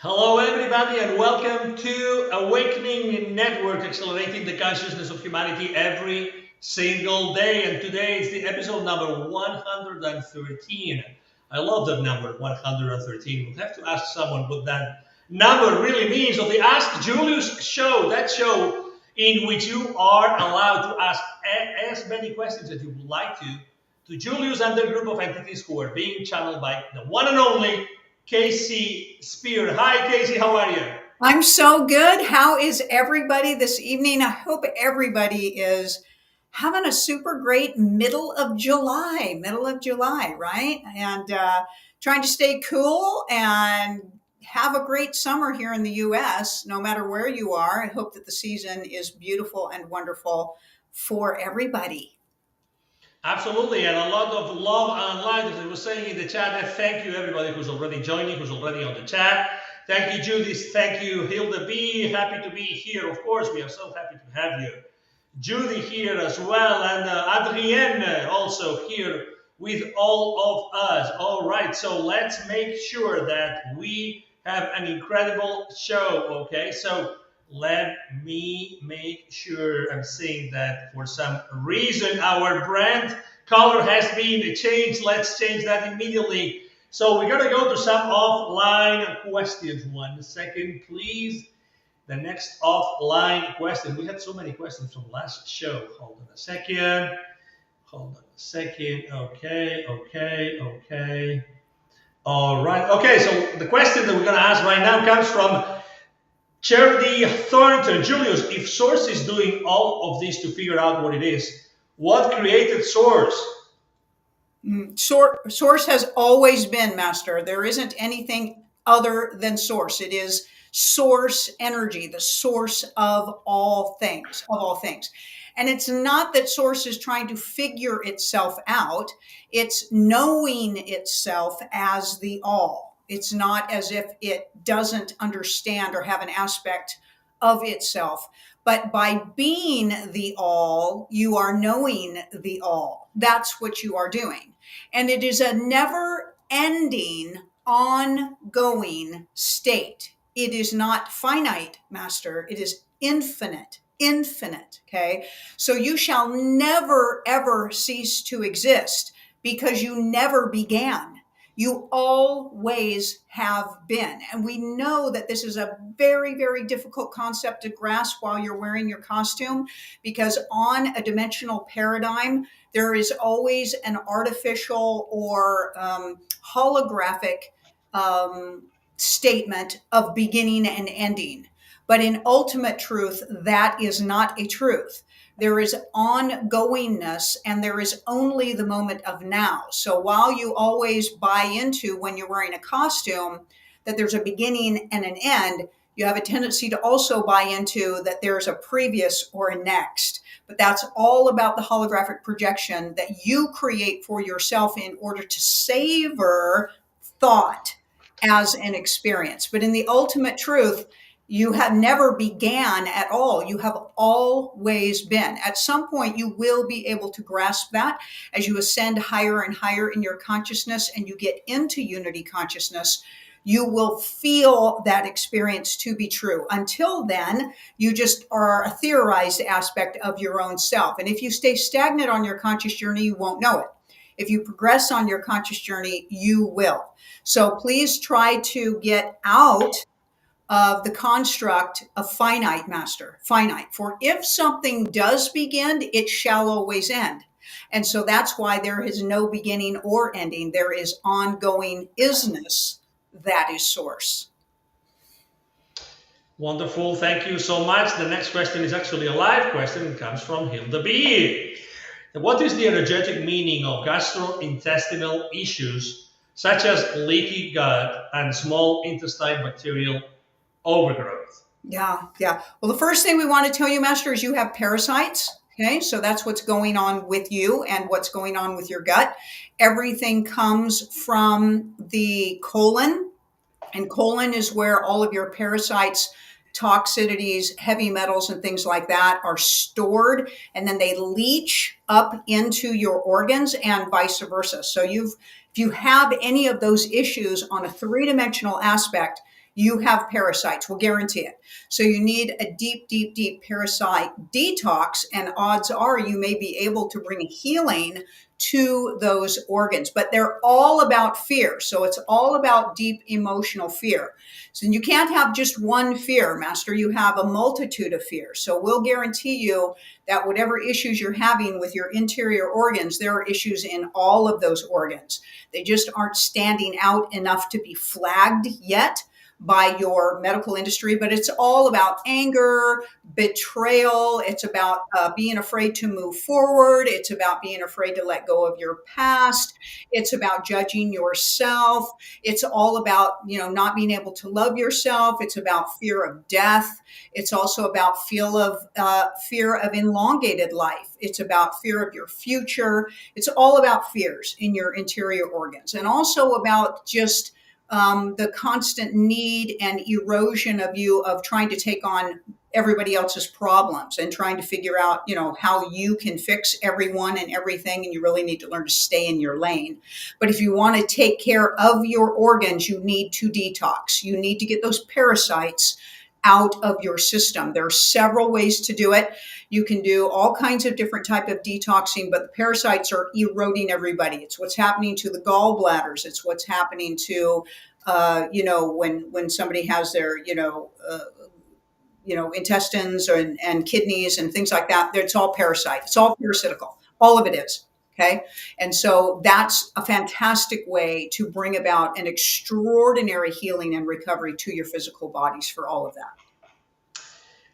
Hello, everybody, and welcome to Awakening Network, accelerating the consciousness of humanity every single day. And today is the episode number 113. I love that number, 113. We'll have to ask someone what that number really means. Of the Ask Julius Show, that show in which you are allowed to ask as many questions as you would like to Julius and the group of entities who are being channeled by the one and only Casey Spear. Hi, Casey. How are you? I'm so good. How is everybody this evening? I hope everybody is having a super great middle of July, right? And trying to stay cool and have a great summer here in the U.S., no matter where you are. I hope that the season is beautiful and wonderful for everybody. Absolutely, and a lot of love online, as I was saying in the chat. Thank you, everybody who's already joining, who's already on the chat. Thank you, Judith. Thank you, Hilda B. Happy to be here. Of course, we are so happy to have you. Judy here as well, and Adrienne also here with all of us. All right, so let's make sure that we have an incredible show, okay? So let me make sure I'm saying that for some reason our brand color has been changed. Let's change that immediately. So we're gonna go to some offline questions. 1 second, please. The next offline question. We had so many questions from last show. Hold on a second. Okay. All right. Okay, so the question that we're gonna ask right now comes from Charity Thornton. Julius, if Source is doing all of this to figure out what it is, what created Source? Source has always been, Master. There isn't anything other than Source. It is source energy, the source of all things, And it's not that Source is trying to figure itself out. It's knowing itself as the all. It's not as if it doesn't understand or have an aspect of itself. But by being the all, you are knowing the all. That's what you are doing. And it is a never ending, ongoing state. It is not finite, Master. It is infinite. Okay. So you shall never, ever cease to exist because you never began. You always have been. And we know that this is a very, very difficult concept to grasp while you're wearing your costume, because on a dimensional paradigm, there is always an artificial or holographic statement of beginning and ending. But in ultimate truth, that is not a truth. There is ongoingness, and there is only the moment of now. So while you always buy into, when you're wearing a costume, that there's a beginning and an end, you have a tendency to also buy into that there's a previous or a next. But that's all about the holographic projection that you create for yourself in order to savor thought as an experience. But in the ultimate truth, you have never began at all. You have always been. At some point, you will be able to grasp that as you ascend higher and higher in your consciousness and you get into unity consciousness. You will feel that experience to be true. Until then, you just are a theorized aspect of your own self. And if you stay stagnant on your conscious journey, you won't know it. If you progress on your conscious journey, you will. So please try to get out of the construct of finite, Master. Finite. For if something does begin, it shall always end. And so that's why there is no beginning or ending. There is ongoing isness. That is Source. Wonderful. Thank you so much. The next question is actually a live question. It comes from Hilda B. What is the energetic meaning of gastrointestinal issues such as leaky gut and small intestine bacterial overgrowth? Yeah. Well, the first thing we want to tell you, Master, is you have parasites. Okay, so that's what's going on with you and what's going on with your gut. Everything comes from the colon, and colon is where all of your parasites, toxicities, heavy metals, and things like that are stored, and then they leach up into your organs and vice versa. So if you have any of those issues on a three-dimensional aspect, you have parasites. We'll guarantee it. So you need a deep, deep, deep parasite detox, and odds are you may be able to bring healing to those organs. But they're all about fear. So it's all about deep emotional fear. So you can't have just one fear, Master. You have a multitude of fears. So we'll guarantee you that whatever issues you're having with your interior organs, there are issues in all of those organs. They just aren't standing out enough to be flagged yet by your medical industry, but it's all about anger, betrayal. It's about being afraid to move forward. It's about being afraid to let go of your past. It's about judging yourself. It's all about, not being able to love yourself. It's about fear of death. It's also about fear of elongated life. It's about fear of your future. It's all about fears in your interior organs, and also about just the constant need and erosion of trying to take on everybody else's problems and trying to figure out, how you can fix everyone and everything. And you really need to learn to stay in your lane. But if you want to take care of your organs, you need to detox. You need to get those parasites out of your system. There are several ways to do it. You can do all kinds of different type of detoxing, but the parasites are eroding everybody. It's what's happening to the gallbladders. It's what's happening to, when somebody has their, intestines and kidneys and things like that. It's all parasite. It's all parasitical. All of it is. Okay. And so that's a fantastic way to bring about an extraordinary healing and recovery to your physical bodies for all of that.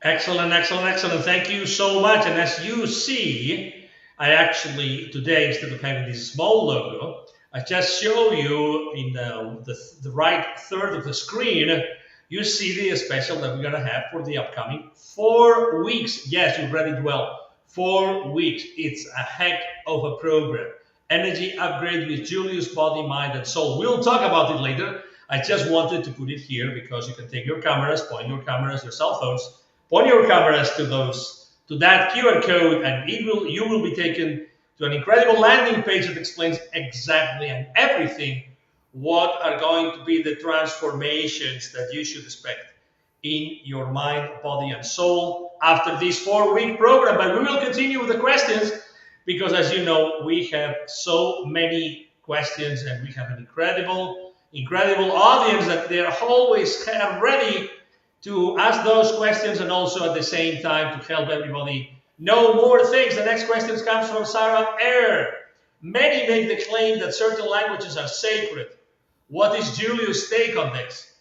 Excellent, excellent, excellent. Thank you so much. And as you see, I actually today, instead of having this small logo, I just show you in the right third of the screen, you see the special that we're going to have for the upcoming 4 weeks. Yes, you read it well. 4 weeks. It's a heck of a program. Energy upgrade with Julius, body, mind, and soul. We'll talk about it later. I just wanted to put it here because you can take your cameras, point your cameras, your cell phones, point your cameras to that QR code, and you will be taken to an incredible landing page that explains exactly and everything what are going to be the transformations that you should expect in your mind, body, and soul after this 4-week program. But we will continue with the questions because, as you know, we have so many questions and we have an incredible audience that they're always kind of ready to ask those questions and also at the same time to help everybody know more things. The next question comes from Sarah Ayer. Many make the claim that certain languages are sacred. What is Julius' take on this?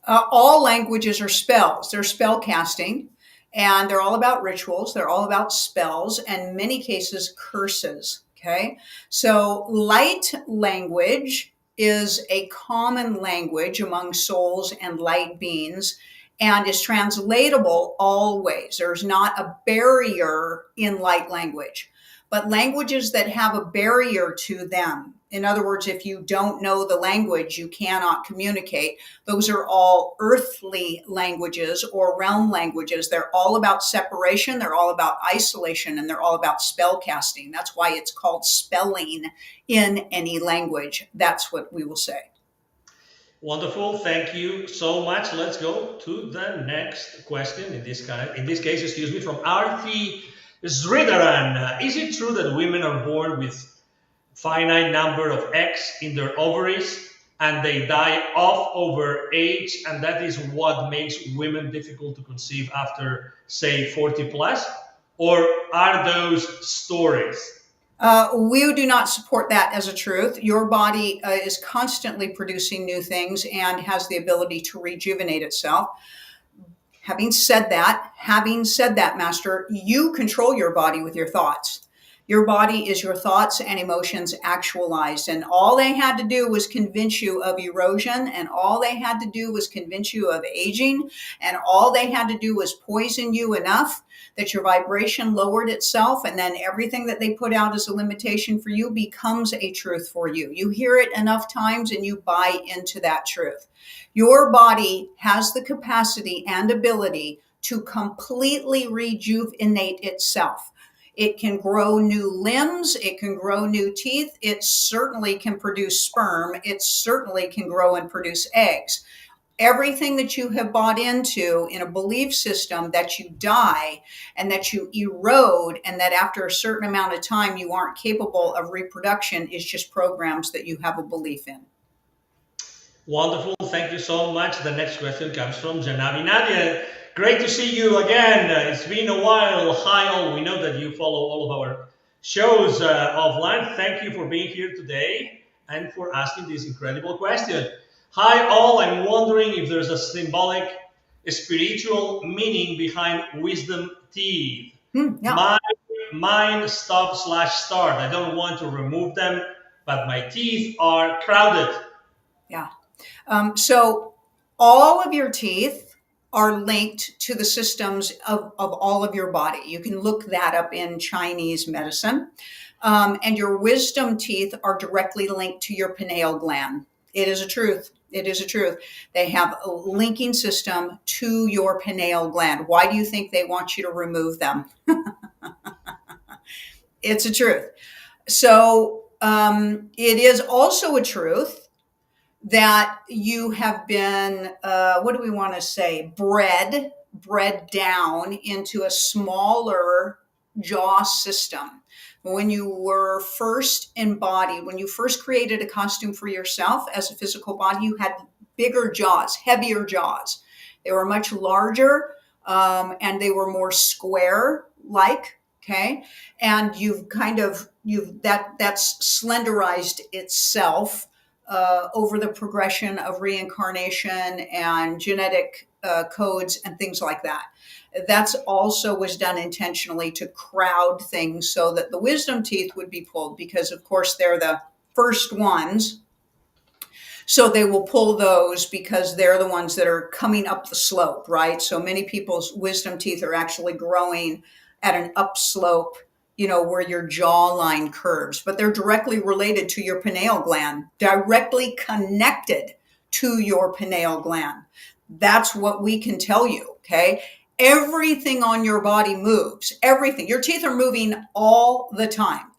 All languages are spells. They're spell casting, and they're all about rituals. They're all about spells, and in many cases, curses. Okay. So light language is a common language among souls and light beings, and is translatable always. There's not a barrier in light language, but languages that have a barrier to them, in other words, if you don't know the language, you cannot communicate. Those are all earthly languages or realm languages. They're all about separation. They're all about isolation, and they're all about spell casting. That's why it's called spelling in any language. That's what we will say. Wonderful. Thank you so much. Let's go to the next question. In this case, from Arti Sridharan. Is it true that women are born with finite number of eggs in their ovaries and they die off over age, and that is what makes women difficult to conceive after, say, 40 plus? Or are those stories? We do not support that as a truth. Your body is constantly producing new things and has the ability to rejuvenate itself. Having said that, Master, you control your body with your thoughts. Your body is your thoughts and emotions actualized. And all they had to do was convince you of erosion. And all they had to do was convince you of aging. And all they had to do was poison you enough that your vibration lowered itself. And then everything that they put out as a limitation for you becomes a truth for you. You hear it enough times and you buy into that truth. Your body has the capacity and ability to completely rejuvenate itself. It can grow new limbs. It can grow new teeth. It certainly can produce sperm. It certainly can grow and produce eggs. Everything that you have bought into in a belief system that you die and that you erode and that after a certain amount of time you aren't capable of reproduction is just programs that you have a belief in. Wonderful. Thank you so much. The next question comes from Janabi Nadia. Great to see you again. It's been a while. Hi, all. We know that you follow all of our shows offline. Thank you for being here today and for asking this incredible question. Hi, all. I'm wondering if there's a symbolic, spiritual meaning behind wisdom teeth. Yeah. Mine stop/start. I don't want to remove them, but my teeth are crowded. Yeah. So all of your teeth are linked to the systems of all of your body. You can look that up in Chinese medicine. And your wisdom teeth are directly linked to your pineal gland. It is a truth. It is a truth. They have a linking system to your pineal gland. Why do you think they want you to remove them? It's a truth. So it is also a truth that you have been, what do we want to say, bred down into a smaller jaw system. When you were first embodied, when you first created a costume for yourself as a physical body, you had bigger jaws, heavier jaws. They were much larger and they were more square-like. Okay, and that's slenderized itself over the progression of reincarnation and genetic codes and things like that. That's also was done intentionally to crowd things so that the wisdom teeth would be pulled because, of course, they're the first ones. So they will pull those because they're the ones that are coming up the slope, right? So many people's wisdom teeth are actually growing at an upslope, where your jawline curves, but they're directly related to your pineal gland, directly connected to your pineal gland. That's what we can tell you, okay? Everything on your body moves. Everything. Your teeth are moving all the time.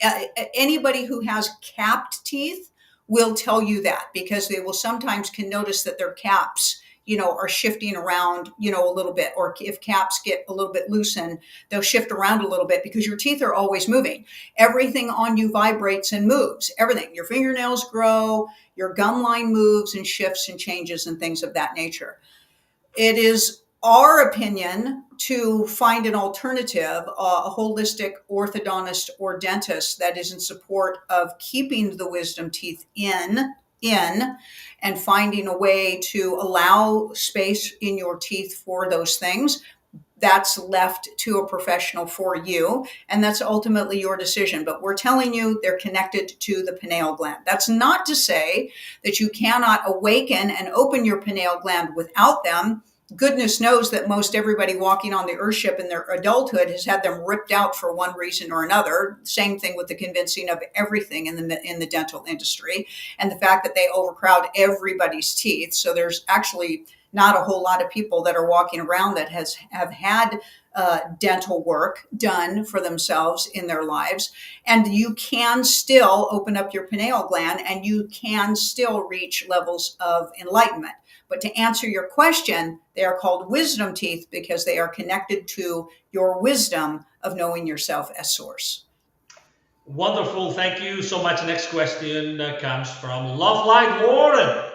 Anybody who has capped teeth will tell you that because they will sometimes can notice that their caps are shifting around, a little bit, or if caps get a little bit loosened, they'll shift around a little bit because your teeth are always moving. Everything on you vibrates and moves. Everything. Your fingernails grow, your gum line moves and shifts and changes and things of that nature. It is our opinion to find an alternative, a holistic orthodontist or dentist that is in support of keeping the wisdom teeth in and finding a way to allow space in your teeth for those things. That's left to a professional for you, and that's ultimately your decision. But we're telling you they're connected to the pineal gland. That's not to say that you cannot awaken and open your pineal gland without them. Goodness knows that most everybody walking on the earthship in their adulthood has had them ripped out for one reason or another. Same thing with the convincing of everything in the dental industry and the fact that they overcrowd everybody's teeth. So there's actually not a whole lot of people that are walking around that have had dental work done for themselves in their lives. And you can still open up your pineal gland and you can still reach levels of enlightenment. But to answer your question, they are called wisdom teeth because they are connected to your wisdom of knowing yourself as source. Wonderful. Thank you so much. Next question comes from Love Light Lauren.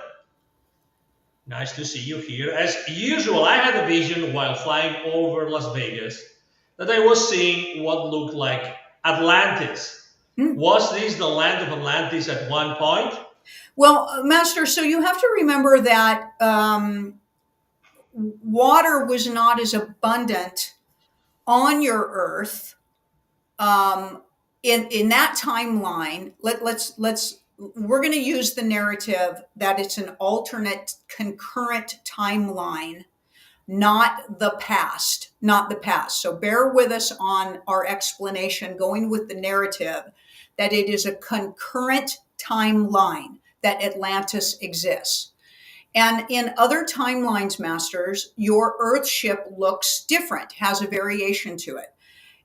Nice to see you here. As usual, I had a vision while flying over Las Vegas that I was seeing what looked like Atlantis. Was this the land of Atlantis at one point? Well, Master, so you have to remember that water was not as abundant on your Earth in that timeline. We're going to use the narrative that it's an alternate concurrent timeline, not the past. So bear with us on our explanation, going with the narrative that it is a concurrent timeline that Atlantis exists. And in other timelines, Masters, your Earthship looks different, has a variation to it.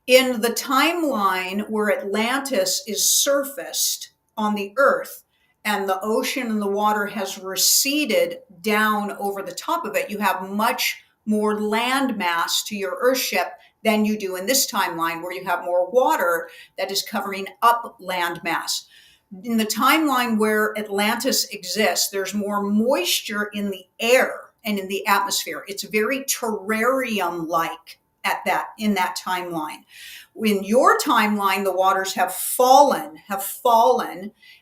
In the timeline where Atlantis is surfaced on the Earth, and the ocean and the water has receded down over the top of it, you have much more land mass to your Earthship than you do in this timeline, where you have more water that is covering up land mass. In the timeline where Atlantis exists, there's more moisture in the air and in the atmosphere. It's very terrarium-like in that timeline. In your timeline, the waters have fallen,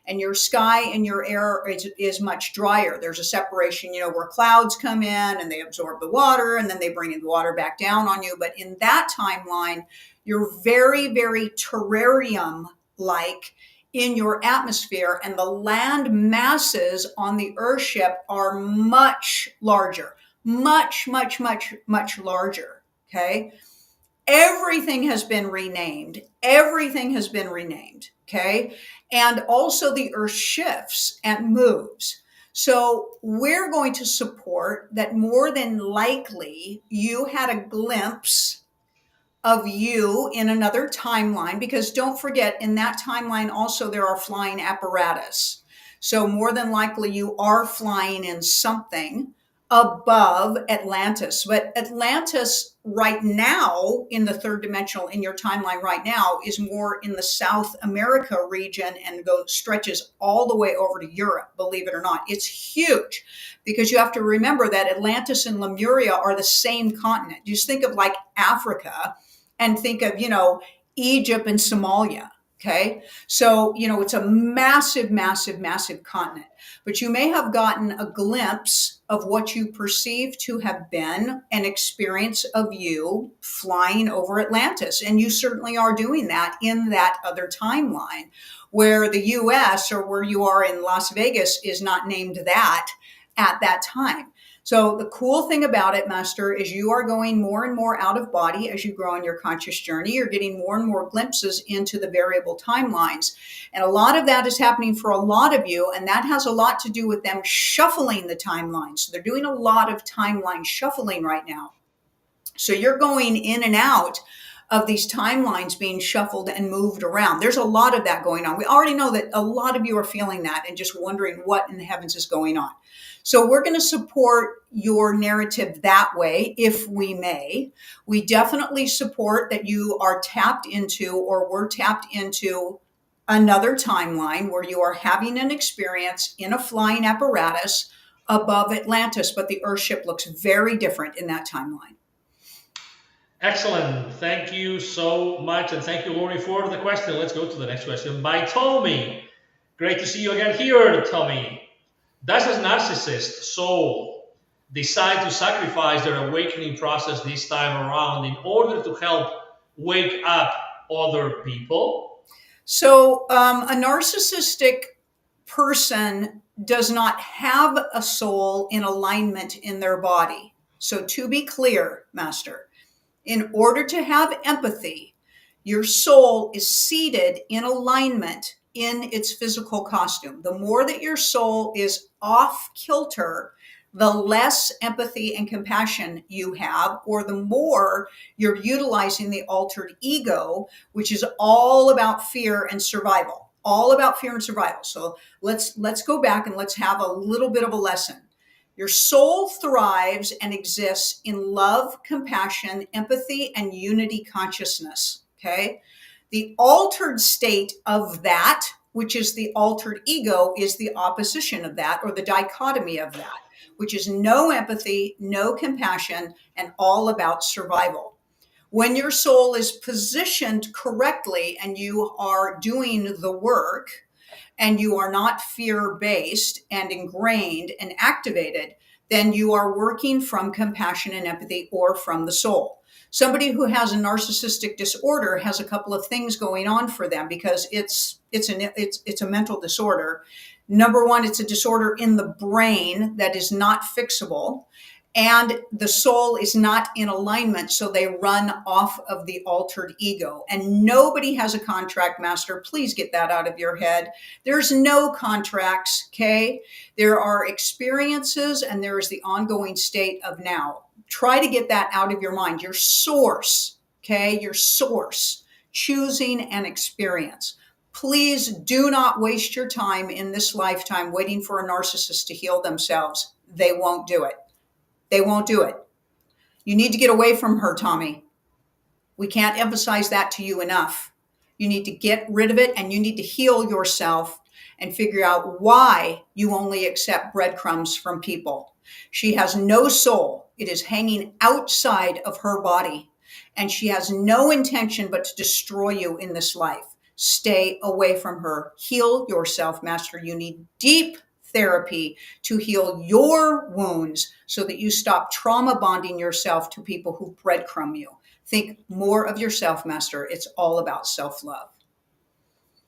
and your sky and your air is much drier. There's a separation, where clouds come in and they absorb the water, and then they bring the water back down on you. But in that timeline, you're very, very terrarium-like in your atmosphere, and the land masses on the Earthship are much larger, much, much, much, much larger. Okay. Everything has been renamed. Okay. And also the Earth shifts and moves. So we're going to support that more than likely you had a glimpse of you in another timeline, because don't forget, in that timeline also there are flying apparatus. So more than likely you are flying in something above Atlantis. But Atlantis right now in the third dimensional, in your timeline right now, is more in the South America region and stretches all the way over to Europe, believe it or not. It's huge, because you have to remember that Atlantis and Lemuria are the same continent. Just think of like Africa and think of, Egypt and Somalia. Okay. So, it's a massive, massive, massive continent, but you may have gotten a glimpse of what you perceive to have been an experience of you flying over Atlantis. And you certainly are doing that in that other timeline, where the US, or where you are in Las Vegas, is not named that at that time. So the cool thing about it, Master, is you are going more and more out of body as you grow on your conscious journey. You're getting more and more glimpses into the variable timelines. And a lot of that is happening for a lot of you. And that has a lot to do with them shuffling the timelines. So they're doing a lot of timeline shuffling right now. So you're going in and out of these timelines being shuffled and moved around. There's a lot of that going on. We already know that a lot of you are feeling that and just wondering what in the heavens is going on. So we're going to support your narrative that way, if we may. We definitely support that you are tapped into, or were tapped into, another timeline where you are having an experience in a flying apparatus above Atlantis, but the Earthship looks very different in that timeline. Excellent. Thank you so much. And thank you, Lori, for the question. Let's go to the next question by Tommy. Great to see you again here, Tommy. Does a narcissist soul decide to sacrifice their awakening process this time around in order to help wake up other people? So a narcissistic person does not have a soul in alignment in their body. So to be clear, Master, in order to have empathy, your soul is seated in alignment in its physical costume. The more that your soul is off kilter, the less empathy and compassion you have, or the more you're utilizing the altered ego, which is all about fear and survival. All about fear and survival. So let's go back and let's have a little bit of a lesson. Your soul thrives and exists in love, compassion, empathy, and unity consciousness. Okay. The altered state of that, which is the altered ego, is the opposition of that, or the dichotomy of that, which is no empathy, no compassion, and all about survival. When your soul is positioned correctly and you are doing the work, and you are not fear-based and ingrained and activated, then you are working from compassion and empathy, or from the soul. Somebody who has a narcissistic disorder has a couple of things going on for them, because it's a mental disorder. Number one, it's a disorder in the brain that is not fixable, and the soul is not in alignment, so they run off of the altered ego. And nobody has a contract, Master. Please get that out of your head. There's no contracts, okay? There are experiences, and there is the ongoing state of now. Try to get that out of your mind. Your source, okay? Your source, choosing an experience. Please do not waste your time in this lifetime waiting for a narcissist to heal themselves. They won't do it. They won't do it. You need to get away from her, Tommy. We can't emphasize that to you enough. You need to get rid of it, and you need to heal yourself and figure out why you only accept breadcrumbs from people. She has no soul. It is hanging outside of her body, and she has no intention but to destroy you in this life. Stay away from her. Heal yourself, Master. You need deep therapy to heal your wounds so that you stop trauma bonding yourself to people who breadcrumb you. Think more of yourself, Master. It's all about self-love.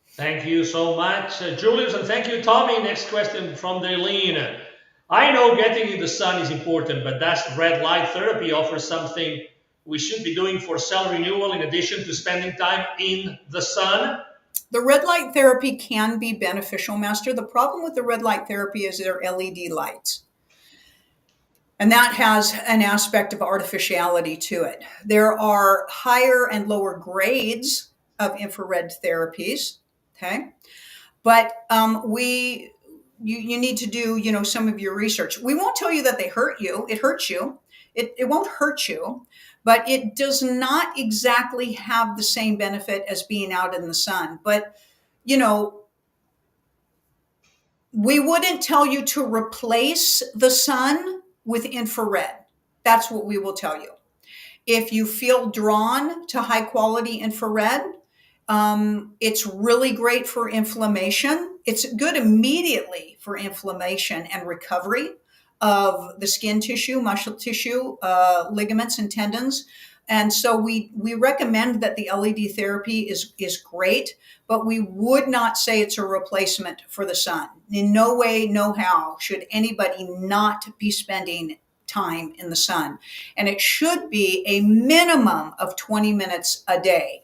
Thank you so much, Julius, and thank you, Tommy. Next question from Darlene. I know getting in the sun is important, but does red light therapy offer something we should be doing for self-renewal in addition to spending time in the sun? The red light therapy can be beneficial, Master. The problem with the red light therapy is they're LED lights. And that has an aspect of artificiality to it. There are higher and lower grades of infrared therapies, okay? But you need to do, some of your research. We won't tell you that they hurt you. It hurts you. It won't hurt you, but it does not exactly have the same benefit as being out in the sun. But, we wouldn't tell you to replace the sun with infrared. That's what we will tell you. If you feel drawn to high quality infrared, it's really great for inflammation. It's good immediately for inflammation and recovery of the skin tissue, muscle tissue, ligaments and tendons. And so we recommend that the LED therapy is great, but we would not say it's a replacement for the sun. In no way, no how should anybody not be spending time in the sun. And it should be a minimum of 20 minutes a day.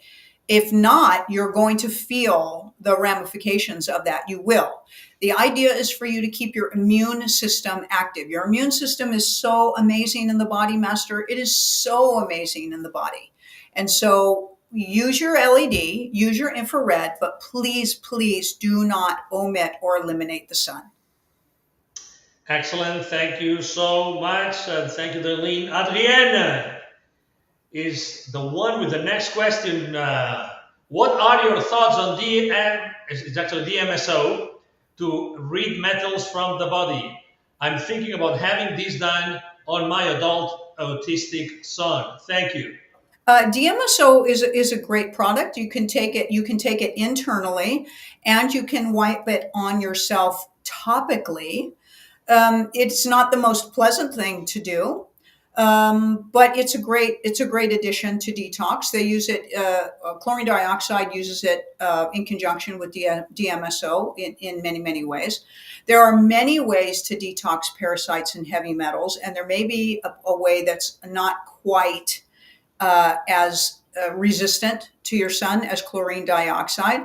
If not, you're going to feel the ramifications of that. You will. The idea is for you to keep your immune system active. Your immune system is so amazing in the body, Master. It is so amazing in the body. And so use your LED, use your infrared, but please, please do not omit or eliminate the sun. Excellent. Thank you so much. Thank you, Darlene. Adrienne is the one with the next question. What are your thoughts on it's actually DMSO, to read metals from the body? I'm thinking about having this done on my adult autistic son. Thank you. DMSO is a great product. You can take it internally, and you can wipe it on yourself topically. It's not the most pleasant thing to do. But it's a great addition to detox. They use it, chlorine dioxide uses it in conjunction with DMSO in many, many ways. There are many ways to detox parasites and heavy metals, and there may be a way that's not quite as resistant to your son as chlorine dioxide.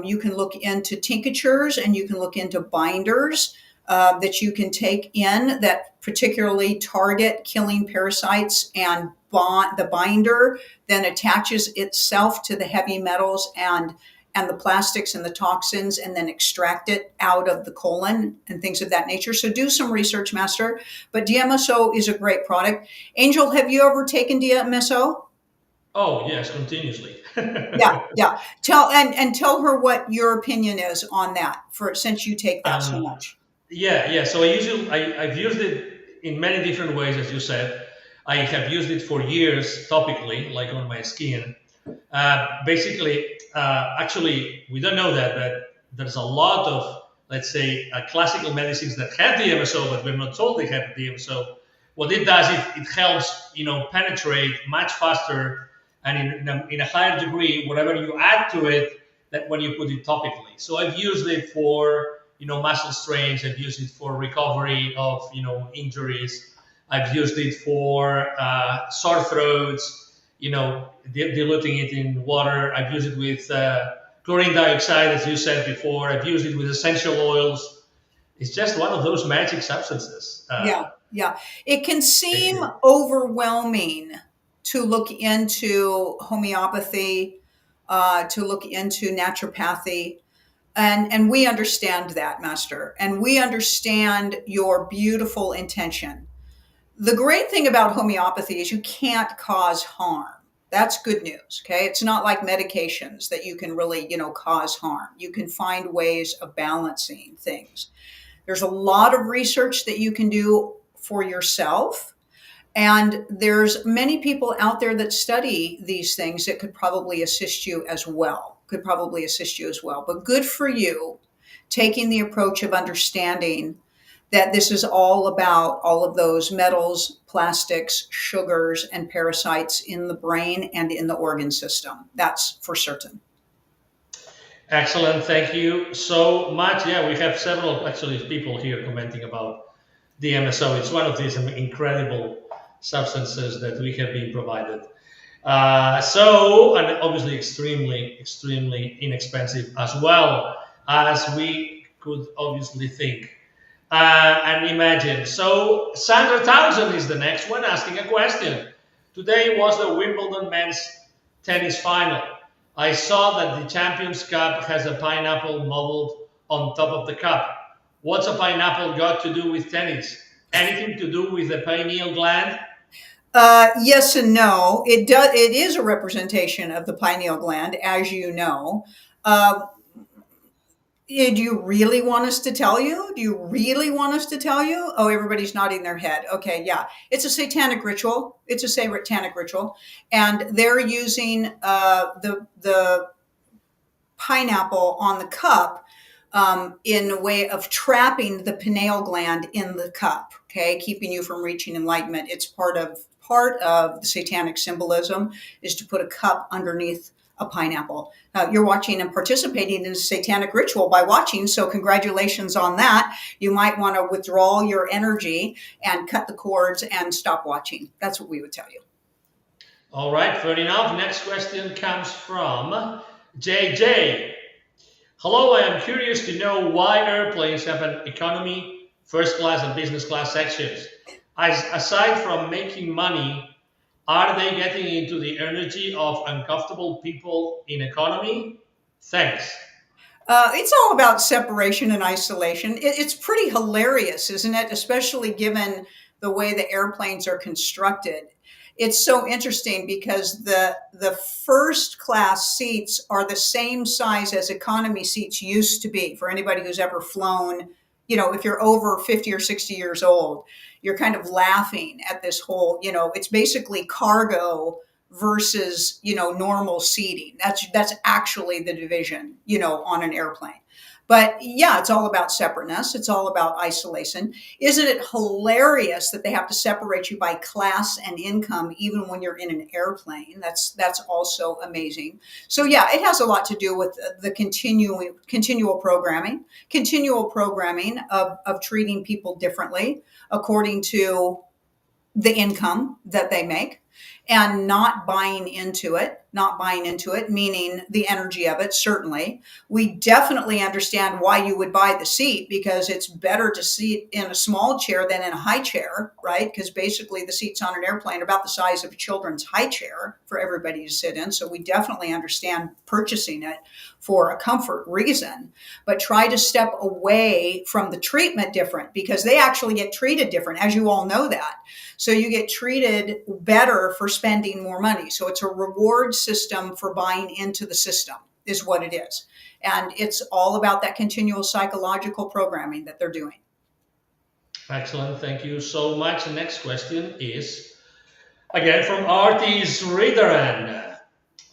You can look into tinctures, and you can look into binders that you can take in that particularly target killing parasites, and the binder then attaches itself to the heavy metals and the plastics and the toxins, and then extract it out of the colon and things of that nature. So do some research, Master. But DMSO is a great product. Angel, have you ever taken DMSO? Oh, yes, continuously. Yeah. Tell her what your opinion is on that, since you take that so much. Yeah. So I've used it in many different ways, as you said. I have used it for years topically, like on my skin. Actually, we don't know that, but there's a lot of, let's say, classical medicines that have DMSO, but we're not told they have DMSO. What it does, it helps, penetrate much faster and in a higher degree, whatever you add to it, that when you put it topically. So I've used it for muscle strains. I've used it for recovery of, injuries. I've used it for sore throats, diluting it in water. I've used it with chlorine dioxide, as you said before. I've used it with essential oils. It's just one of those magic substances. Yeah. It can seem overwhelming to look into homeopathy to look into naturopathy. And we understand that, Master. And we understand your beautiful intention. The great thing about homeopathy is you can't cause harm. That's good news. Okay. It's not like medications that you can really, cause harm. You can find ways of balancing things. There's a lot of research that you can do for yourself. And there's many people out there that study these things that could probably assist you as well. But good for you taking the approach of understanding that this is all about all of those metals, plastics, sugars, and parasites in the brain and in the organ system. That's for certain. Excellent. Thank you so much. Yeah, we have several actually people here commenting about the MSO. It's one of these incredible substances that we have been provided. And obviously extremely inexpensive as well as we could obviously think and imagine. So Sandra Townsend is the next one asking a question. Today was the Wimbledon men's tennis final. I saw that the Champions Cup has a pineapple modeled on top of the cup. What's a pineapple got to do with tennis? Anything to do with the pineal gland? Yes and no. It does. It is a representation of the pineal gland, as you know. Do you really want us to tell you? Oh, everybody's nodding their head. Okay, yeah. It's a satanic ritual. And they're using the pineapple on the cup in a way of trapping the pineal gland in the cup, okay, keeping you from reaching enlightenment. It's part of the satanic symbolism is to put a cup underneath a pineapple. You're watching and participating in a satanic ritual by watching, so congratulations on that. You might want to withdraw your energy and cut the cords and stop watching. That's what we would tell you. All right, fair enough. Next question comes from JJ. Hello, I am curious to know why airplanes have an economy, first class, and business class sections. Aside from making money, are they getting into the energy of uncomfortable people in economy? Thanks. It's all about separation and isolation. It's pretty hilarious, isn't it? Especially given the way the airplanes are constructed. It's so interesting because the first class seats are the same size as economy seats used to be. For anybody who's ever flown, if you're over 50 or 60 years old, you're kind of laughing at this whole, it's basically cargo versus, normal seating. That's actually the division, on an airplane. But yeah, it's all about separateness. It's all about isolation. Isn't it hilarious that they have to separate you by class and income, even when you're in an airplane? That's also amazing. So yeah, it has a lot to do with the continual programming of treating people differently according to the income that they make, and not buying into it, meaning the energy of it. Certainly, we definitely understand why you would buy the seat, because it's better to sit in a small chair than in a high chair, right? Because basically the seats on an airplane are about the size of a children's high chair for everybody to sit in. So we definitely understand purchasing it for a comfort reason, but try to step away from the treatment different, because they actually get treated different, as you all know that. So you get treated better for spending more money. So it's a reward system for buying into the system is what it is. And it's all about that continual psychological programming that they're doing. Excellent. Thank you so much. The next question is, again, from Artis Ridaran.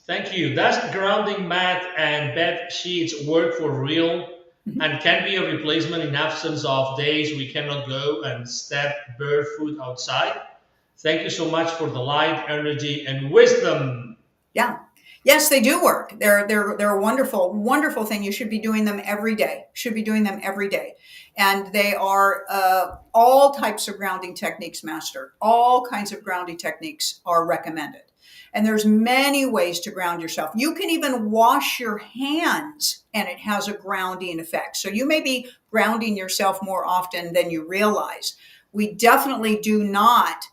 Thank you. Does grounding mat and bed sheets work for real and can be a replacement in absence of days we cannot go and step barefoot outside? Thank you so much for the light, energy, and wisdom. Yeah. Yes, they do work. They're a wonderful, wonderful thing. You should be doing them every day. And they are all types of grounding techniques, Master. All kinds of grounding techniques are recommended. And there's many ways to ground yourself. You can even wash your hands and it has a grounding effect. So you may be grounding yourself more often than you realize. We definitely do not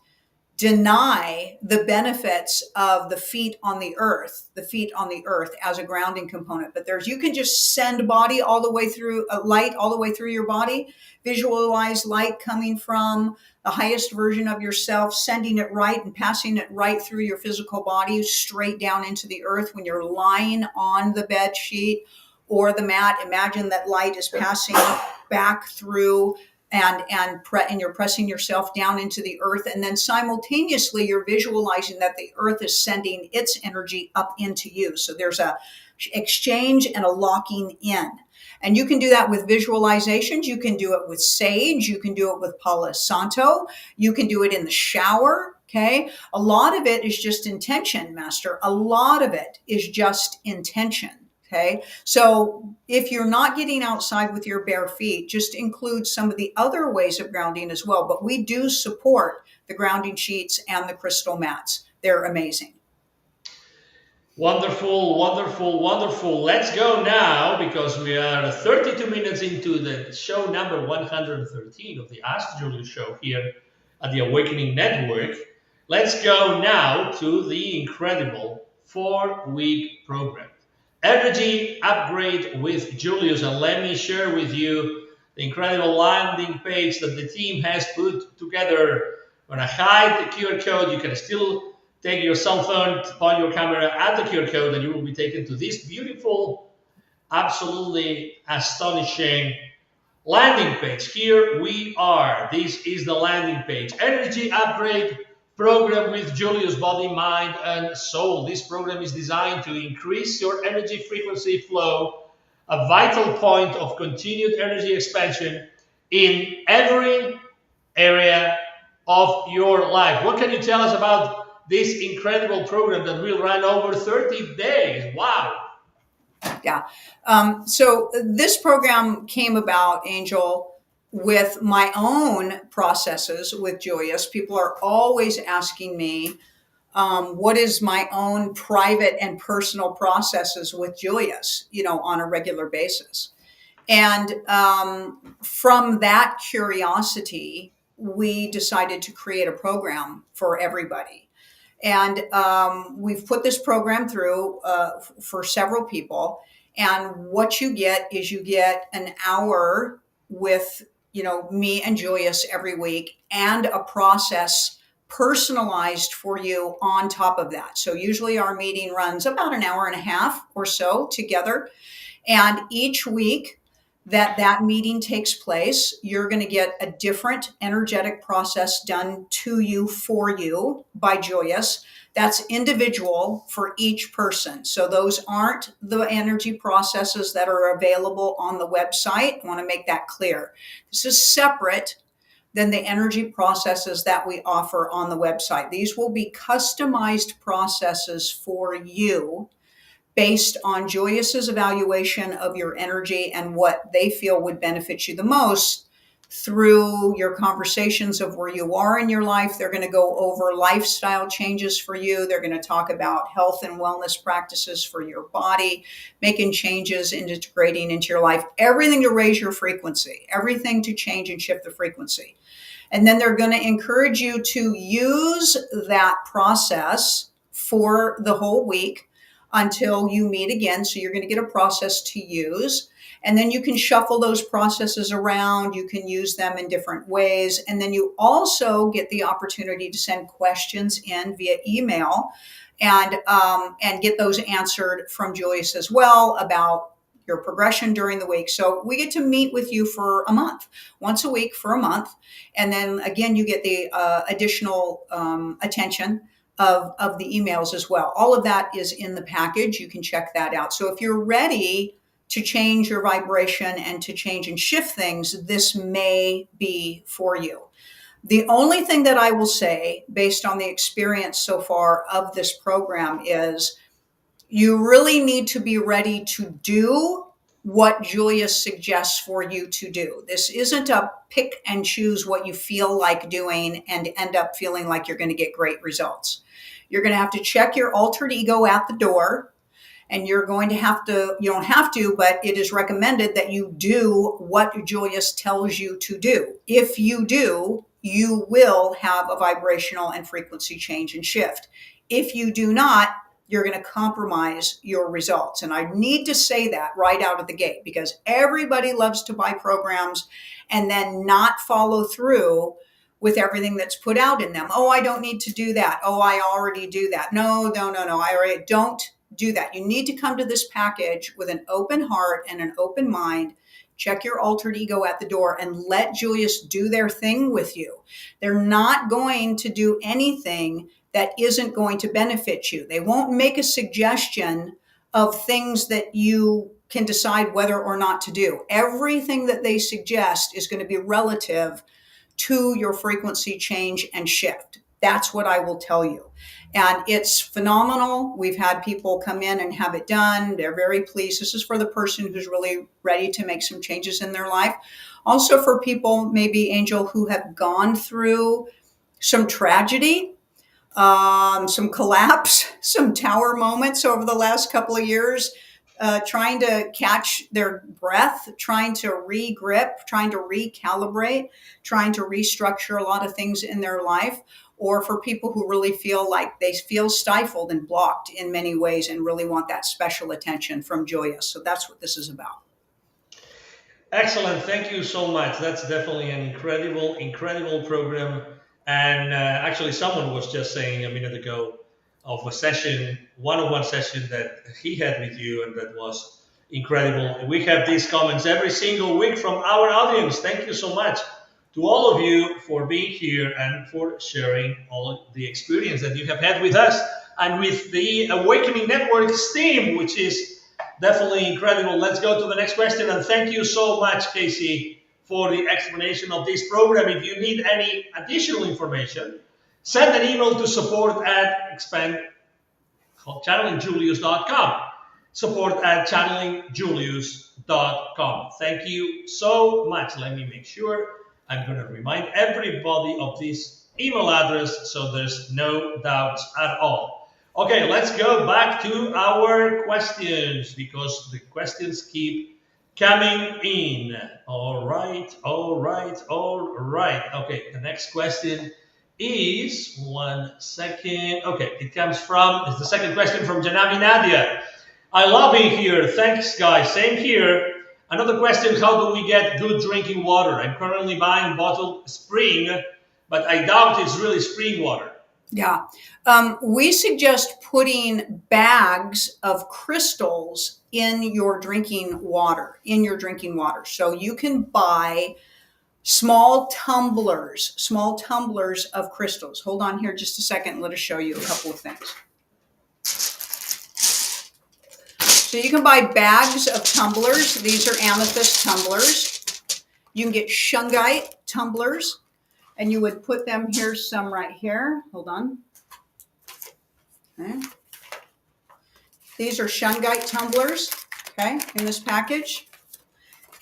deny the benefits of the feet on the earth as a grounding component. But you can just send body all the way through, light all the way through your body. Visualize light coming from the highest version of yourself, sending it right and passing it right through your physical body, straight down into the earth. When you're lying on the bed sheet or the mat, imagine that light is passing back through, and you're pressing yourself down into the earth, and then simultaneously you're visualizing that the earth is sending its energy up into you. So there's a exchange and a locking in. And you can do that with visualizations. You can do it with sage. You can do it with Palo Santo. You can do it in the shower. Okay. A lot of it is just intention, Master. A lot of it is just intention. Okay. So if you're not getting outside with your bare feet, just include some of the other ways of grounding as well. But we do support the grounding sheets and the crystal mats. They're amazing. Wonderful, wonderful, wonderful. Let's go now, because we are 32 minutes into the show number 113 of the Ask Julius Show here at the Awakening Network. Let's go now to the incredible 4-week program. Energy Upgrade with Julius. And let me share with you the incredible landing page that the team has put together. When I hide the QR code, you can still take your cell phone, point your camera at the QR code, and you will be taken to this beautiful, absolutely astonishing landing page. Here we are. This is the landing page. Energy Upgrade Program with Julius, Body, Mind, and Soul. This program is designed to increase your energy frequency flow, a vital point of continued energy expansion in every area of your life. What can you tell us about this incredible program that will run over 30 days? Wow. Yeah. So this program came about, Angel, with my own processes with Julius. People are always asking me, what is my own private and personal processes with Julius, on a regular basis. And from that curiosity, we decided to create a program for everybody. And we've put this program through for several people. And what you get is an hour with, me and Julius every week, and a process personalized for you on top of that. So usually our meeting runs about an hour and a half or so together. And each week that meeting takes place, you're going to get a different energetic process done to you, for you, by Julius. That's individual for each person. So those aren't the energy processes that are available on the website. I want to make that clear. This is separate than the energy processes that we offer on the website. These will be customized processes for you, based on Julius's evaluation of your energy and what they feel would benefit you the most through your conversations of where you are in your life. They're going to go over lifestyle changes for you. They're going to talk about health and wellness practices for your body, making changes, integrating into your life, everything to raise your frequency, everything to change and shift the frequency. And then they're going to encourage you to use that process for the whole week until you meet again. So you're going to get a process to use. And then you can shuffle those processes around. You can use them in different ways. And then you also get the opportunity to send questions in via email and get those answered from Julius as well about your progression during the week. So we get to meet with you for a month, once a week for a month. And then again, you get the additional attention of the emails as well. All of that is in the package. You can check that out. So if you're ready to change your vibration and to change and shift things, this may be for you. The only thing that I will say, based on the experience so far of this program, is you really need to be ready to do what Julius suggests for you to do. This isn't a pick and choose what you feel like doing and end up feeling like you're going to get great results. You're going to have to check your altered ego at the door. And you're going to have to, you don't have to, but it is recommended that you do what Julius tells you to do. If you do, you will have a vibrational and frequency change and shift. If you do not, you're going to compromise your results. And I need to say that right out of the gate, because everybody loves to buy programs and then not follow through with everything that's put out in them. Oh, I don't need to do that. Oh, I already do that. No. I already don't do that. You need to come to this package with an open heart and an open mind. Check your altered ego at the door and let Julius do their thing with you. They're not going to do anything that isn't going to benefit you. They won't make a suggestion of things that you can decide whether or not to do. Everything that they suggest is going to be relative to your frequency change and shift. That's what I will tell you. And it's phenomenal. We've had people come in and have it done. They're very pleased. This is for the person who's really ready to make some changes in their life. Also for people, maybe, Angel, who have gone through some tragedy, some collapse, some tower moments over the last couple of years, trying to catch their breath, trying to re-grip, trying to recalibrate, trying to restructure a lot of things in their life, or for people who really feel like they feel stifled and blocked in many ways and really want that special attention from Julius. So that's what this is about. Excellent. Thank you so much. That's definitely an incredible program. And actually, someone was just saying a minute ago of a session, one-on-one session that he had with you, and that was incredible. We have these comments every single week from our audience. Thank you so much to all of you for being here and for sharing all of the experience that you have had with us and with the Awakening Network's team, which is definitely incredible. Let's go to the next question. And thank you so much, Casey, for the explanation of this program. If you need any additional information, send an email to support@channelingjulius.com. support@channelingjulius.com. Thank you so much. Let me make sure I'm going to remind everybody of this email address so there's no doubts at all. Okay, let's go back to our questions because the questions keep coming in. All right. Okay, the next question is, one second. Okay, it's the second question from Janavi Nadia. I love being here. Thanks, guys. Same here. Another question, how do we get good drinking water? I'm currently buying bottled spring, but I doubt it's really spring water. Yeah. We suggest putting bags of crystals in your drinking water, So you can buy small tumblers of crystals. Hold on here just a second. Let us show you a couple of things. So you can buy bags of tumblers. These are amethyst tumblers. You can get shungite tumblers, and you would put them here, some right here. Hold on. Okay. These are shungite tumblers, okay, in this package.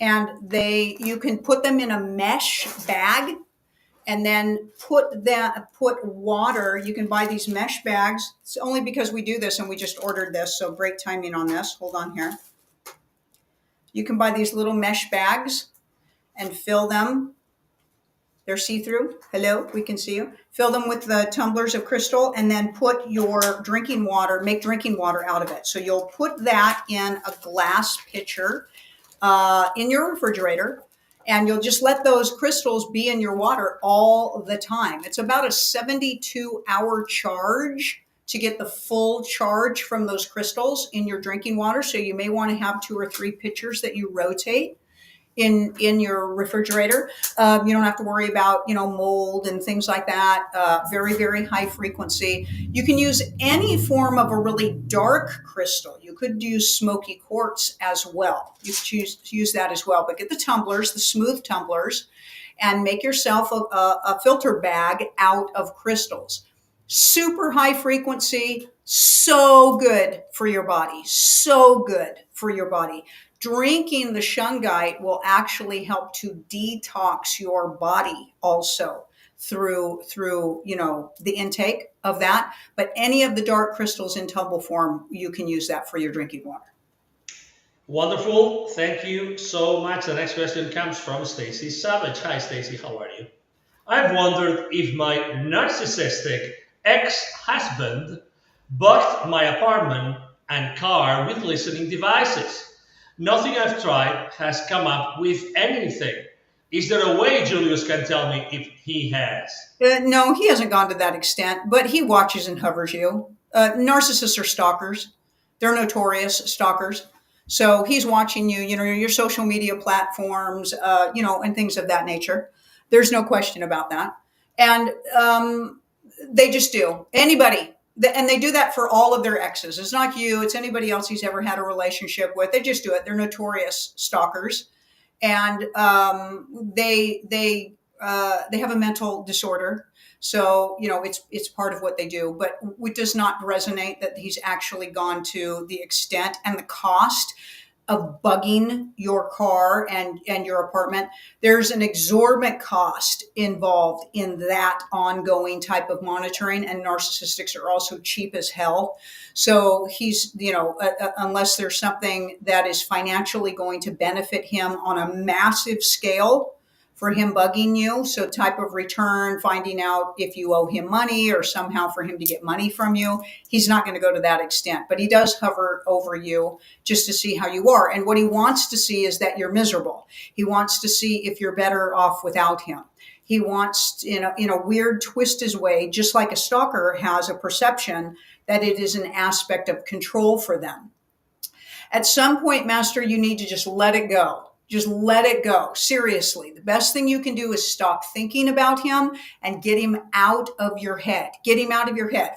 And you can put them in a mesh bag and then put water. You can buy these mesh bags. It's only because we do this and we just ordered this, so great timing on this. Hold on here. You can buy these little mesh bags and fill them. They're see-through. Hello, we can see you. Fill them with the tumblers of crystal and then put your drinking water, make drinking water out of it. So you'll put that in a glass pitcher in your refrigerator, and you'll just let those crystals be in your water all the time. It's about a 72-hour charge to get the full charge from those crystals in your drinking water. So you may want to have 2 or 3 pitchers that you rotate in your refrigerator. You don't have to worry about, mold and things like that. Very, very high frequency. You can use any form of a really dark crystal. You could use smoky quartz as well. You could choose to use that as well. But get the tumblers, the smooth tumblers, and make yourself a filter bag out of crystals. Super high frequency, so good for your body. Drinking the shungite will actually help to detox your body also through the intake of that. But any of the dark crystals in tumble form, you can use that for your drinking water. Wonderful. Thank you so much. The next question comes from Stacy Savage. Hi, Stacy. How are you? I've wondered if my narcissistic ex-husband bugged my apartment and car with listening devices. Nothing I've tried has come up with anything. Is there a way Julius can tell me if he has? No, he hasn't gone to that extent, but he watches and hovers you. Narcissists are stalkers. They're notorious stalkers. So he's watching you, your social media platforms, and things of that nature. There's no question about that. And they just do. Anybody. And they do that for all of their exes. It's not you, it's anybody else he's ever had a relationship with. They just do it. They're notorious stalkers. And they have a mental disorder. So it's part of what they do, but it does not resonate that he's actually gone to the extent and the cost of bugging your car and your apartment. There's an exorbitant cost involved in that ongoing type of monitoring, and narcissistics are also cheap as hell. So he's, unless there's something that is financially going to benefit him on a massive scale for him bugging you. So type of return, finding out if you owe him money or somehow for him to get money from you. He's not going to go to that extent, but he does hover over you just to see how you are. And what he wants to see is that you're miserable. He wants to see if you're better off without him. He wants, in a weird, twisted way, just like a stalker has a perception that it is an aspect of control for them. At some point, Master, you need to just let it go. Just let it go. Seriously. The best thing you can do is stop thinking about him and get him out of your head. Get him out of your head.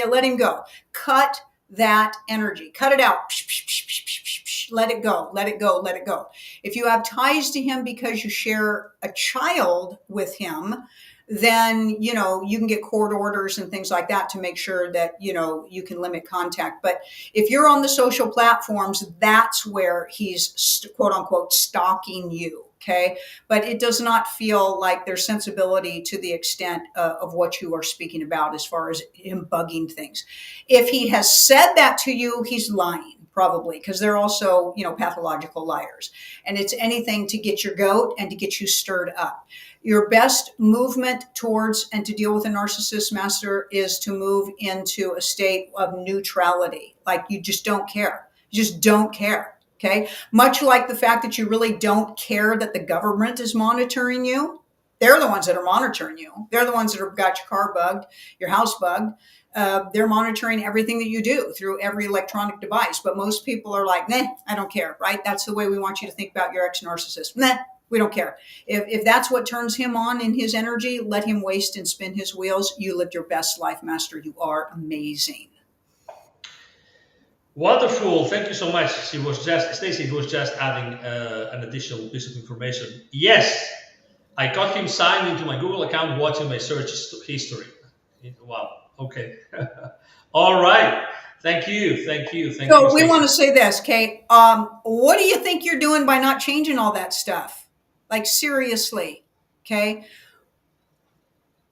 Let him go. Cut that energy. Cut it out. Let it go. Let it go. Let it go. If you have ties to him because you share a child with him, then you can get court orders and things like that to make sure that you can limit contact. But if you're on the social platforms, that's where he's quote unquote stalking you. Okay. But it does not feel like there's sensibility to the extent of what you are speaking about as far as him bugging things. If he has said that to you, he's lying. Probably, because they're also, pathological liars. And it's anything to get your goat and to get you stirred up. Your best movement towards and to deal with a narcissist, Master, is to move into a state of neutrality. Like you just don't care. You just don't care. Okay. Much like the fact that you really don't care that the government is monitoring you. They're the ones that are monitoring you. They're the ones that have got your car bugged, your house bugged. They're monitoring everything that you do through every electronic device. But most people are like, nah, I don't care, right? That's the way we want you to think about your ex-narcissist. Nah, we don't care. If that's what turns him on in his energy, let him waste and spin his wheels. You lived your best life, Master. You are amazing. Wonderful. Thank you so much. Stacy was just adding an additional piece of information. Yes, I got him signed into my Google account watching my search history. Wow. Okay. All right. Thank you. So we want to say this, Kate. What do you think you're doing by not changing all that stuff? Like seriously, okay?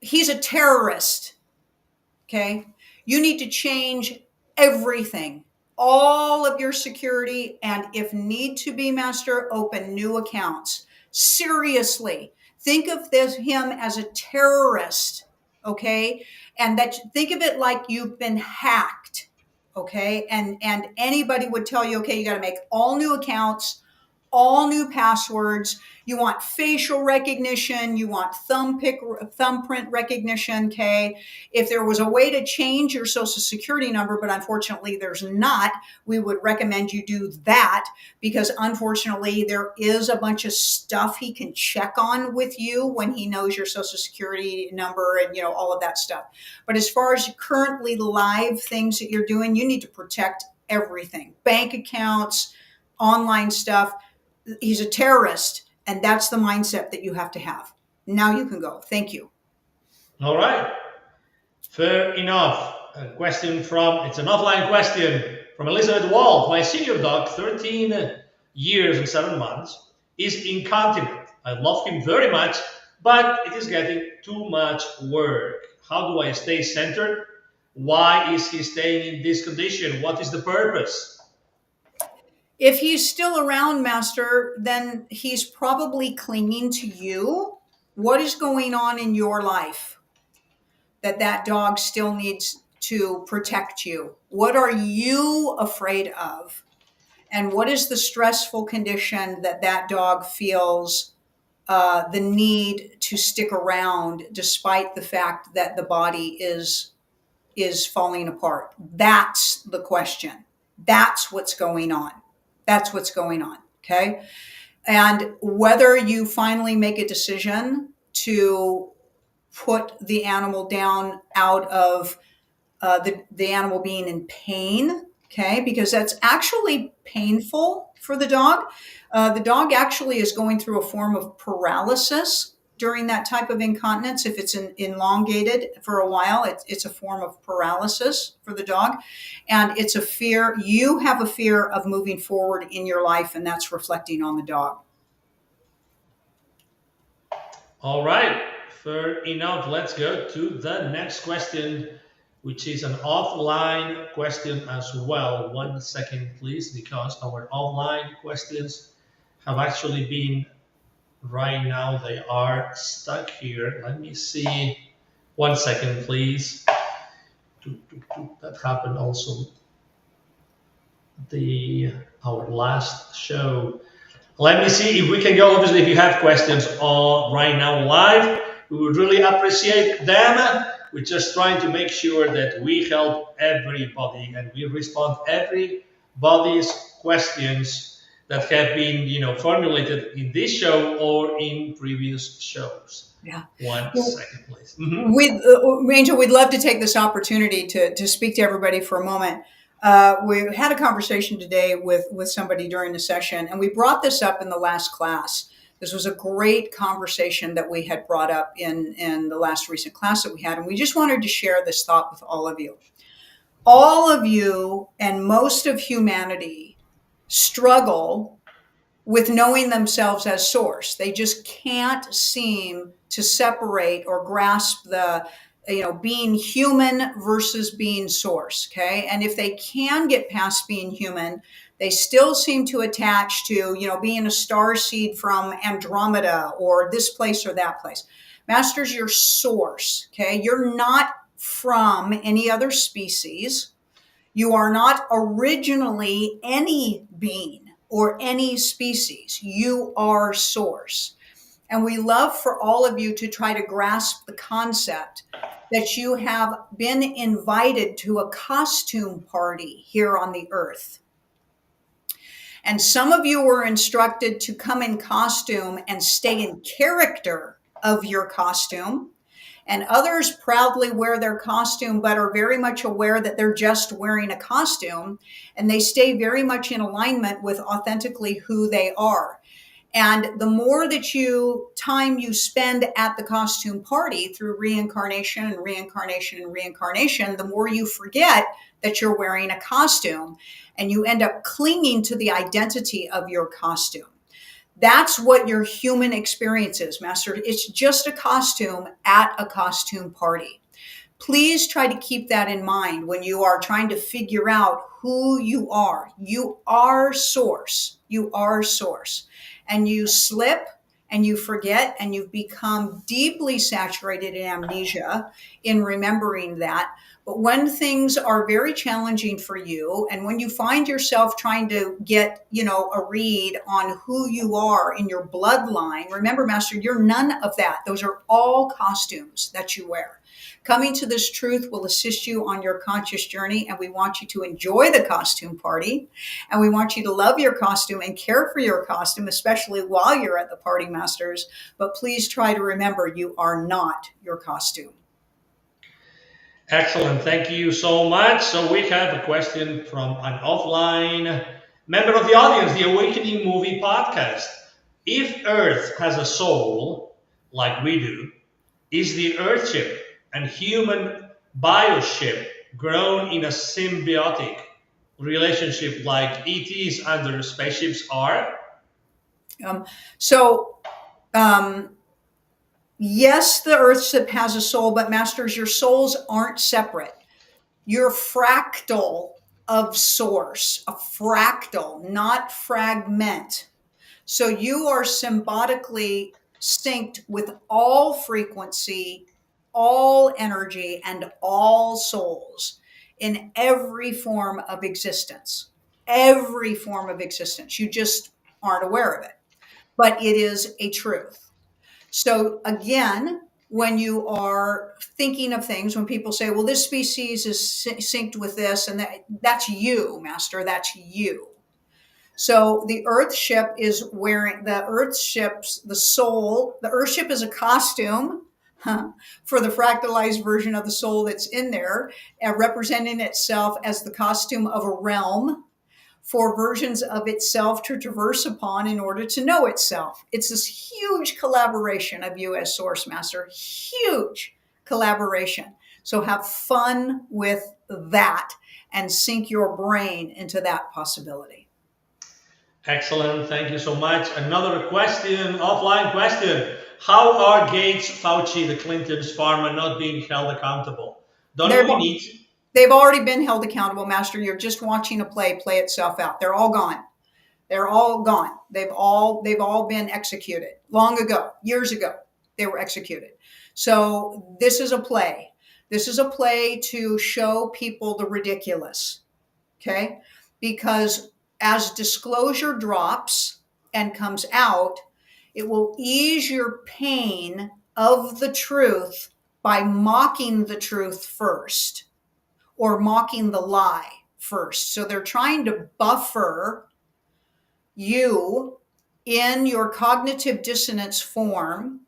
He's a terrorist, okay? You need to change everything, all of your security, and if need to be, Master, open new accounts. Seriously, think of him as a terrorist, okay? And think of it like you've been hacked, okay? And anybody would tell you, okay, you got to make all new accounts, all new passwords. You want facial recognition. You want thumbprint recognition. Okay. If there was a way to change your social security number, but unfortunately there's not, we would recommend you do that because unfortunately there is a bunch of stuff he can check on with you when he knows your social security number and, all of that stuff. But as far as currently live things that you're doing, you need to protect everything. Bank accounts, online stuff. He's a terrorist, and that's the mindset that you have to have. Now you can go. Thank you. All right. Fair enough. It's an offline question from Elizabeth Wall. My senior dog, 13 years and 7 months, is incontinent. I love him very much, but it is getting too much work. How do I stay centered? Why is he staying in this condition? What is the purpose? If he's still around, Master, then he's probably clinging to you. What is going on in your life that dog still needs to protect you? What are you afraid of? And what is the stressful condition that dog feels the need to stick around despite the fact that the body is falling apart? That's the question. That's what's going on. That's what's going on. Okay. And whether you finally make a decision to put the animal down out of the animal being in pain, okay, because that's actually painful for the dog actually is going through a form of paralysis during that type of incontinence. If it's elongated for a while, it's a form of paralysis for the dog. And it's a fear. You have a fear of moving forward in your life, and that's reflecting on the dog. All right, fair enough. Let's go to the next question, which is an offline question as well. 1 second, please, because our offline questions have actually been right now, they are stuck here. Let me see. 1 second, please. That happened also our last show. Let me see if we can go. Obviously, if you have questions right now live, we would really appreciate them. We're just trying to make sure that we help everybody and we respond everybody's questions that have been, formulated in this show or in previous shows. Yeah. 1 second, please. Mm-hmm. Angel, we'd love to take this opportunity to speak to everybody for a moment. We had a conversation today with somebody during the session, and we brought this up in the last class. This was a great conversation that we had brought up in the last recent class that we had, and we just wanted to share this thought with all of you. All of you and most of humanity struggle with knowing themselves as source. They just can't seem to separate or grasp the being human versus being source. Okay. And if they can get past being human, they still seem to attach to, being a star seed from Andromeda or this place or that place. Masters, you're source. Okay. You're not from any other species. You are not originally any being or any species. You are source. And we love for all of you to try to grasp the concept that you have been invited to a costume party here on the earth. And some of you were instructed to come in costume and stay in character of your costume. And others proudly wear their costume, but are very much aware that they're just wearing a costume. And they stay very much in alignment with authentically who they are. And the more that time you spend at the costume party through reincarnation and reincarnation and reincarnation, the more you forget that you're wearing a costume and you end up clinging to the identity of your costume. That's what your human experience is, Master. It's just a costume at a costume party. Please try to keep that in mind when you are trying to figure out who you are. You are source. You are source. And you slip and you forget and you've become deeply saturated in amnesia in remembering that. But when things are very challenging for you and when you find yourself trying to get, a read on who you are in your bloodline, remember, Master, you're none of that. Those are all costumes that you wear. Coming to this truth will assist you on your conscious journey, and we want you to enjoy the costume party, and we want you to love your costume and care for your costume, especially while you're at the party, Masters. But please try to remember you are not your costume. Excellent. Thank you so much. So we have a question from an offline member of the audience, the Awakening Movie Podcast. If Earth has a soul, like we do, is the Earthship and human bioship grown in a symbiotic relationship like ETs and their spaceships are? Yes, the Earthship has a soul, but Masters, your souls aren't separate. You're fractal of source, a fractal, not fragment. So you are symbiotically synced with all frequency, all energy, and all souls in every form of existence. Every form of existence. You just aren't aware of it, but it is a truth. So again, when you are thinking of things, when people say, well, this species is synced with this, and that's you, Master, that's you. So the Earth ship is wearing the Earth ship's, the soul, the Earth ship is a costume for the fractalized version of the soul that's in there, representing itself as the costume of a realm for versions of itself to traverse upon in order to know itself. It's this huge collaboration of you as Source Master, huge collaboration. So have fun with that and sink your brain into that possibility. Excellent. Thank you so much. Another question, offline question. How are Gates, Fauci, the Clintons, Pharma not being held accountable? Don't we need to? They've already been held accountable, Master. You're just watching a play itself out. They're all gone. They're all gone. They've all been executed long ago, years ago. They were executed. So this is a play. This is a play to show people the ridiculous. Okay? Because as disclosure drops and comes out, it will ease your pain of the truth by mocking the truth first, or mocking the lie first. So they're trying to buffer you in your cognitive dissonance form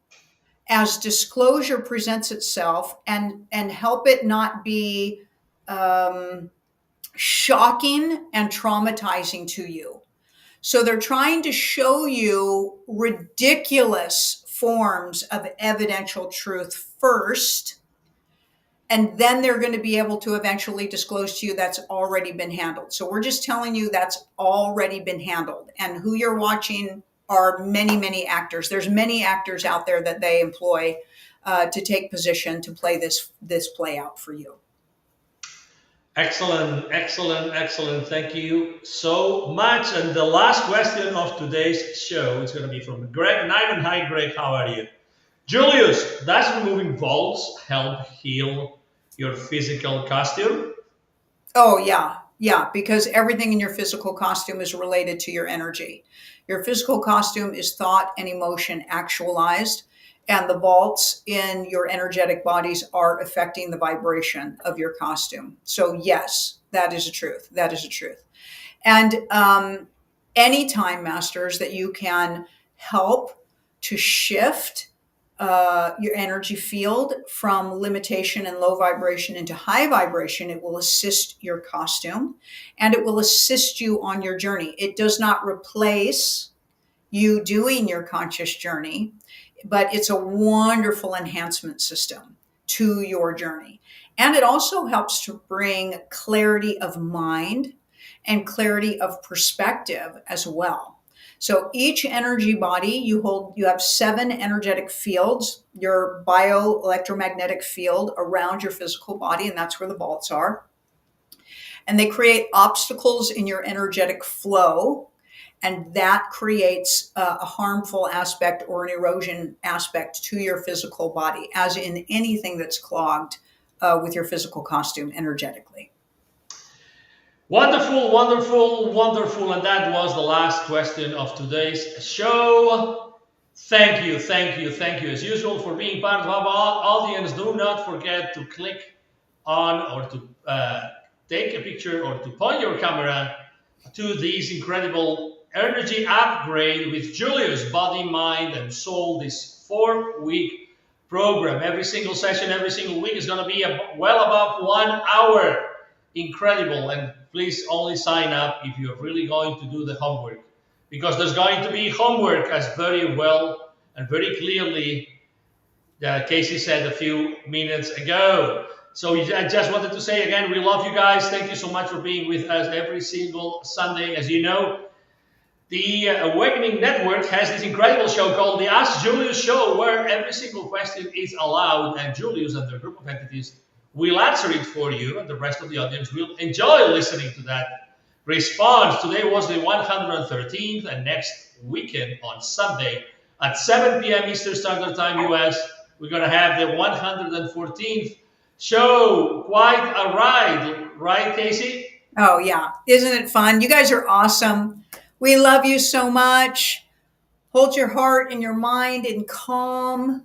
as disclosure presents itself, and help it not be shocking and traumatizing to you. So they're trying to show you ridiculous forms of evidential truth first, and then they're going to be able to eventually disclose to you that's already been handled. So we're just telling you that's already been handled. And who you're watching are many, many actors. There's many actors out there that they employ to take position to play this play out for you. Excellent, excellent, excellent. Thank you so much. And the last question of today's show is going to be from Greg Nyman. Hi, Greg. How are you? Julius, does removing vaults help heal your physical costume? Oh, yeah, because everything in your physical costume is related to your energy. Your physical costume is thought and emotion actualized, and the vaults in your energetic bodies are affecting the vibration of your costume. So yes, that is a truth. That is a truth. And anytime, Masters, that you can help to shift your energy field from limitation and low vibration into high vibration, it will assist your costume, and it will assist you on your journey. It does not replace you doing your conscious journey, but it's a wonderful enhancement system to your journey. And it also helps to bring clarity of mind and clarity of perspective as well. So each energy body you have 7 energetic fields, your bioelectromagnetic field around your physical body, and that's where the vaults are. And they create obstacles in your energetic flow, and that creates a harmful aspect or an erosion aspect to your physical body, as in anything that's clogged with your physical costume energetically. Wonderful, wonderful, wonderful. And that was the last question of today's show. Thank you, thank you, thank you as usual for being part of our audience. Do not forget to click on or to take a picture or to point your camera to these incredible energy upgrade with Julius, body, mind, and soul, this 4-week program. Every single session, every single week is going to be well above 1 hour. Incredible. And please only sign up if you're really going to do the homework, because there's going to be homework, as very well and very clearly Casey said a few minutes ago. So I just wanted to say again, we love you guys. Thank you so much for being with us every single Sunday. As you know, the Awakening Network has this incredible show called the Ask Julius Show, where every single question is allowed, and Julius and their group of entities will answer it for you, and the rest of the audience will enjoy listening to that response. Today was the 113th, and next weekend on Sunday, at 7 p.m. Eastern Standard Time, US. We're going to have the 114th show. Quite a ride, right, Casey? Oh, yeah. Isn't it fun? You guys are awesome. We love you so much. Hold your heart and your mind in calm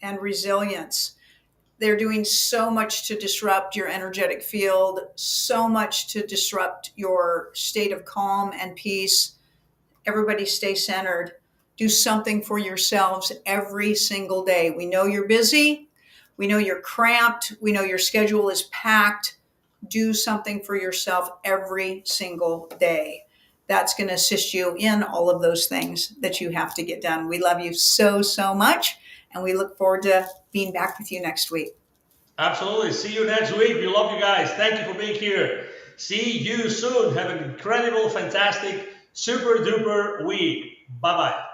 and resilience. They're doing so much to disrupt your energetic field, so much to disrupt your state of calm and peace. Everybody stay centered. Do something for yourselves every single day. We know you're busy. We know you're cramped. We know your schedule is packed. Do something for yourself every single day. That's going to assist you in all of those things that you have to get done. We love you so, so much, and we look forward to being back with you next week. Absolutely. See you next week. We love you guys. Thank you for being here. See you soon. Have an incredible, fantastic, super duper week. Bye-bye.